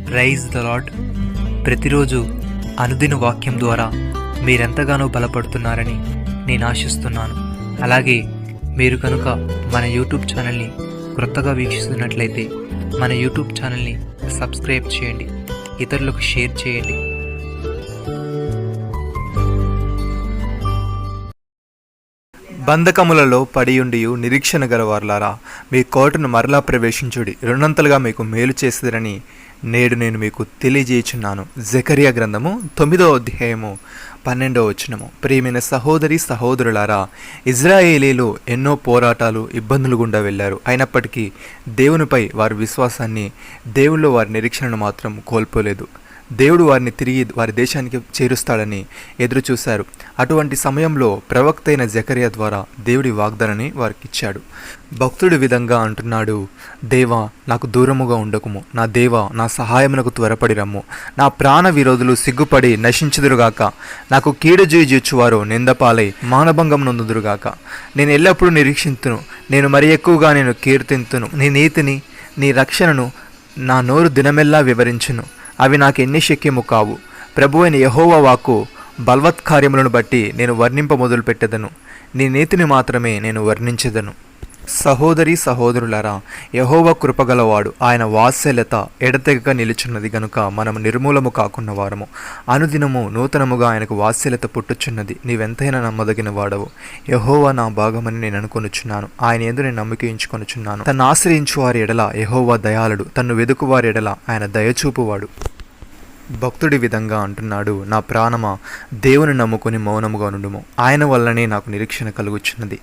Praise the lord. ప్రతిరోజు అనుదిన వాక్యం ద్వారా మీరెంతగానో బలపడుతున్నారని నేను ఆశిస్తున్నాను. అలాగే మీరు కనుక మన యూట్యూబ్ ఛానల్ని క్రొత్తగా వీక్షిస్తున్నట్లయితే మన యూట్యూబ్ ఛానల్ని సబ్స్క్రైబ్ చేయండి, ఇతరులకు షేర్ చేయండి. బంధకములలో పడియుండియు నిరీక్షణ గలవార్లారా, మీ కోటను మరలా ప్రవేశించుడి, రెండంతలుగా మీకు మేలు చేసేదని నేడు నేను మీకు తెలియజేయుచున్నాను. జకరియా గ్రంథము 9వ అధ్యాయము 12వ వచనము. ప్రియమైన సహోదరి సహోదరులారా, ఇజ్రాయేలీలు ఎన్నో పోరాటాలు ఇబ్బందులు గుండా వెళ్ళారు. అయినప్పటికీ దేవునిపై వారి విశ్వాసాన్ని, దేవుల్లో వారి నిరీక్షణను మాత్రం కోల్పోలేదు. దేవుడు వారిని తిరిగి వారి దేశానికి చేరుస్తాడని ఎదురు చూశారు. అటువంటి సమయంలో ప్రవక్త అయిన జకరియా ద్వారా దేవుడి వాగ్దానాన్ని వారికి ఇచ్చాడు. భక్తుడి విధంగా అంటున్నాడు, దేవా నాకు దూరముగా ఉండకుము, నా దేవా నా సహాయమునకు త్వరపడి రమ్ము, నా ప్రాణ విరోధులు సిగ్గుపడి నశించుదురుగాక, నాకు కీడు జూచువారు నిందపాలై మానభంగం నొందుదురుగాక. నేను ఎల్లప్పుడూ నిరీక్షింతును, నేను మరి ఎక్కువగా నేను కీర్తింతును, నీ నీతిని నీ రక్షణను నా నోరు దినమెల్లా వివరించును, అవి నాకు ఎన్ని శక్యము కావు. ప్రభువైన యెహోవా వాక్కు బలవత్కార్యములను బట్టి నేను వర్ణింప మొదలుపెట్టెదను, నీ నీతిని మాత్రమే నేను వర్ణించెదను. సహోదరి సహోదరులారా, యెహోవా కృపగలవాడు, ఆయన వాత్సల్యత ఎడతెగక నిలుచున్నది గనుక మనము నిర్మూలము కాకున్న వారము. అనుదినము నూతనముగా ఆయనకు వాత్సల్యత పుట్టుచున్నది. నీవెంతైనా నమ్మదగిన వాడవు. యెహోవా నా భాగమని నేను అనుకొనుచున్నాను, ఆయన యందు నేను నమ్మిక ఉంచుకొనుచున్నాను. తను ఆశ్రయించు వారి ఎడల యెహోవా దయాళుడు, తన్ను వెదుకు వారి ఎడల ఆయన దయచూపువాడు. భక్తుడి విధంగా అంటున్నాడు, నా ప్రాణమా దేవుని నమ్ముకొని మౌనముగా నుండుము, ఆయన వల్లనే నాకు నిరీక్షణ కలుగుచున్నది.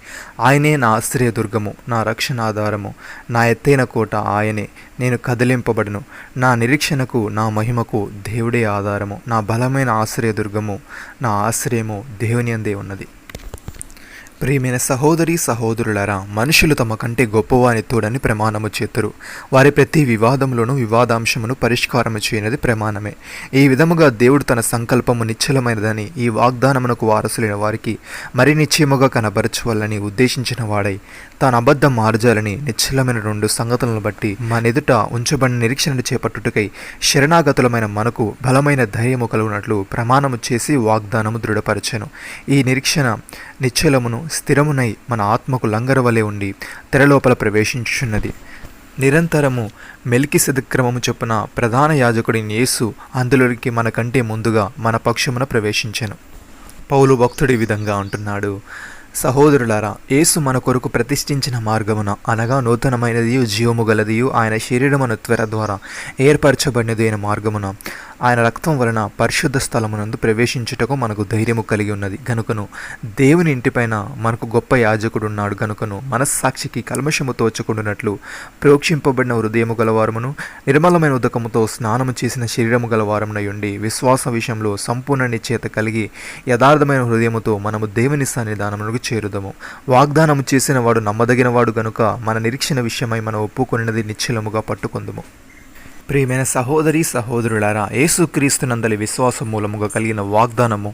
ఆయనే నా ఆశ్రయదుర్గము, నా రక్షణ ఆధారము, నా ఎత్తైన కోట ఆయనే. నేను కదిలింపబడును, నా నిరీక్షణకు నా మహిమకు దేవుడే ఆధారము, నా బలమైన ఆశ్రయదుర్గము, నా ఆశ్రయము దేవుని యందే ఉన్నది. ప్రియమైన సహోదరి సహోదరులారా, మనుషులు తమ కంటే గొప్పవాని తోడని ప్రమాణము చేతురు. వారి ప్రతి వివాదములను వివాదాంశమును పరిష్కారము చేయనది ప్రమాణమే. ఈ విధముగా దేవుడు తన సంకల్పము నిశ్చలమైనదని ఈ వాగ్దానమునకు వారసులైన వారికి మరి నిశ్చయముగా కనబరచవలని ఉద్దేశించిన వాడై తాను అబద్ధం మార్జాలని నిశ్చలమైన 2 సంగతులను బట్టి మనెదుట ఉంచబడిన నిరీక్షణను చేపట్టుటకై శరణాగతులమైన మనకు బలమైన ధైర్యము కలుగునట్లు ప్రమాణము చేసి వాగ్దానము దృఢపరచెను. ఈ నిరీక్షణ నిశ్చలమును స్థిరమునై మన ఆత్మకు లంగరవలే ఉండి తెరలోపల ప్రవేశించుచున్నది. నిరంతరము మెల్కిసెదెక్రమము చొప్పున ప్రధాన యాజకుడిని యేసు అందులోకి మనకంటే ముందుగా మన పక్షమున ప్రవేశించెను. పౌలు భక్తుడి విధంగా అంటున్నాడు, సహోదరులారా, యేసు మన కొరకు ప్రతిష్ఠించిన మార్గమున అనగా నూతనమైనదియు జీవము గలదియు ఆయన శరీరమును త్వర ద్వారా ఏర్పరచబడినది అయిన మార్గమున ఆయన రక్తం వలన పరిశుద్ధ స్థలమునందు ప్రవేశించుటకు మనకు ధైర్యము కలిగి ఉన్నది గనుకను దేవుని ఇంటిపైన మనకు గొప్ప యాజకుడు ఉన్నాడు గనుకను మనస్సాక్షికి కల్మషము తోచకుండునట్లు ప్రోక్షింపబడిన హృదయము గలవారమును నిర్మలమైన ఉదకముతో స్నానము చేసిన శరీరము గలవారమునై ఉండి విశ్వాస విషయంలో సంపూర్ణ నిశ్చయత కలిగి యథార్థమైన హృదయముతో మనము దేవుని సన్నిధానమునకు చేరుదము. వాగ్దానము చేసిన వాడు నమ్మదగిన వాడు గనుక మన నిరీక్షణ విషయమై మనం ఒప్పుకొనినది నిశ్చలముగా పట్టుకొందుము. ప్రియమైన సహోదరి సహోదరులారా, యేసుక్రీస్తునందలి విశ్వాసం మూలముగా కలిగిన వాగ్దానము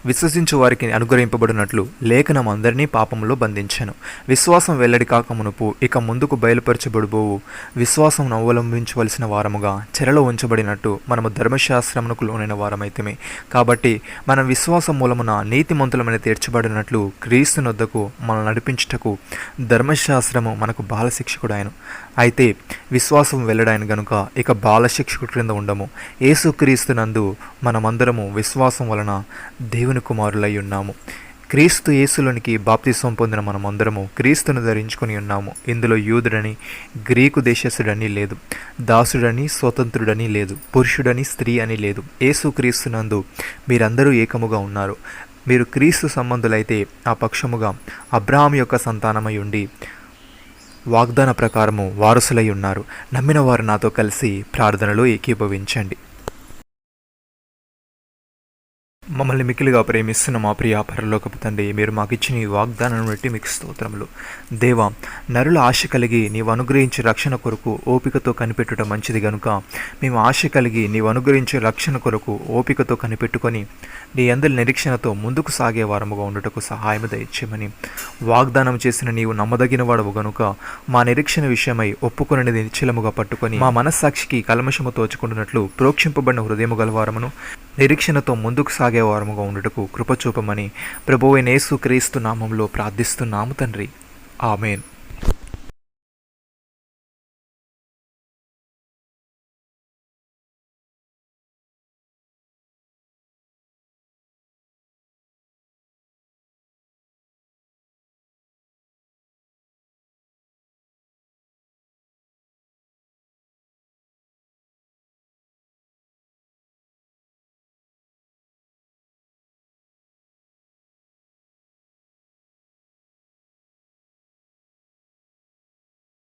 విశ్వసించు వారికి అనుగ్రహింపబడినట్లు లేఖనం అందరినీ పాపములో బంధించెను. విశ్వాసం వెల్లడి కాకమునుపు ఇక ముందుకు బయలుపరచబడుబోవు విశ్వాసం అవలంబించవలసిన వారముగా చెరలో ఉంచబడినట్టు మనము ధర్మశాస్త్రమునకు లోనైన వారమైతమే. కాబట్టి మనం విశ్వాసం మూలమున నీతిమంతులమైన తీర్చబడినట్లు క్రీస్తునొద్దకు మనం నడిపించుటకు ధర్మశాస్త్రము మనకు బాలశిక్షకుడాయను. అయితే విశ్వాసం వెల్లడాయను గనుక ఇక బాలశిక్షకుడి క్రింద ఉండము. యేసుక్రీస్తునందు మనమందరము విశ్వాసం వలన దేవుని కుమారులై ఉన్నాము. క్రీస్తు యేసులోనికి బాప్తిస్వం పొందిన మనమందరము క్రీస్తును ధరించుకొని ఉన్నాము. ఇందులో యూదుడని గ్రీకు దేశస్థుడని లేదు, దాసుడని స్వతంత్రుడని లేదు, పురుషుడని స్త్రీ అని లేదు. యేసుక్రీస్తునందు మీరందరూ ఏకముగా ఉన్నారు. మీరు క్రీస్తు సంబంధులైతే ఆ పక్షముగా అబ్రహాము యొక్క సంతానమై ఉండి వాగ్దాన ప్రకారము వారసులై ఉన్నారు. నమ్మిన వారు నాతో కలిసి ప్రార్థనలో ఏకీభవించండి. మమ్మల్ని మిక్కిలిగా ప్రేమిస్తున్న మా ప్రియ పరలోకపు తండ్రి, మీరు మాకు ఇచ్చిన ఈ వాగ్దానం బట్టి మీకు స్తోత్రములు. దేవా, నరుల ఆశ కలిగి నీవు అనుగ్రహించే రక్షణ కొరకు ఓపికతో కనిపెట్టుట మంచిది గనుక మేము ఆశ కలిగి నీవు అనుగ్రహించే రక్షణ కొరకు ఓపికతో కనిపెట్టుకొని నీ అందరి నిరీక్షణతో ముందుకు సాగే వారముగా ఉండుటకు సహాయము దయచేయమని వాగ్దానం చేసిన నీవు నమ్మదగిన వాడవు గనుక మా నిరీక్షణ విషయమై ఒప్పుకొనిది నిశ్చలముగా పట్టుకొని మా మనస్సాక్షికి కల్మషము తోచుకుంటున్నట్లు ప్రోక్షింపబడిన హృదయము గలవారమును నిరీక్షణతో ముందుకు సాగే వారముగా ఉండుటకు కృపచూపమని ప్రభువైన యేసు క్రీస్తు నామంలో ప్రార్థిస్తున్నాము తండ్రి. ఆమేన్.